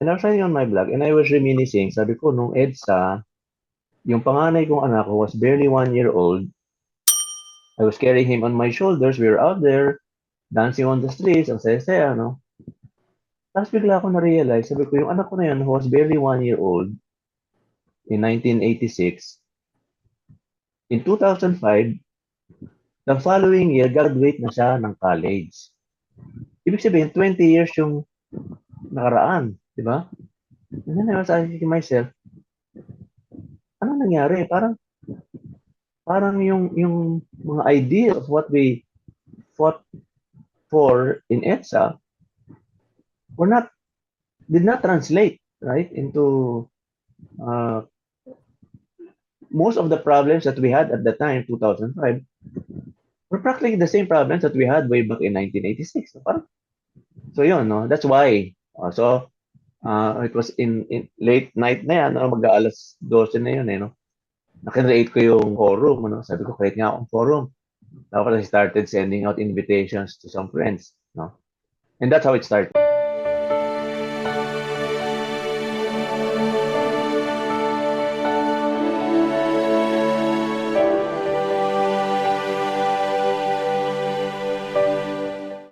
And I was writing on my blog and I was reminiscing, sabi ko, nung EDSA, yung panganay kong anak ko was barely 1 year old. I was carrying him on my shoulders. We were out there, dancing on the streets, ang saya-saya, no? Tapos bigla ako na-realize, sabi ko, yung anak ko na yan, who was barely 1 year old in 1986, in 2005, the following year, graduate na siya ng college. Ibig sabihin, 20 years yung nakaraan, di ba? And then I was asking myself, ano nangyari? Parang yung mga idea of what we fought for in EDSA were not did not translate right into uh, most of the problems that we had at the time 2005 were practically the same problems that we had way back in 1986. So, so yun, no? That's why. It was in late night na yan, no? Mag-aalas 12 na yun, eh, no? Nakreate ko yung forum, ano? Sabi ko, create nga akong forum. Tapos I started sending out invitations to some friends, no? And that's how it started.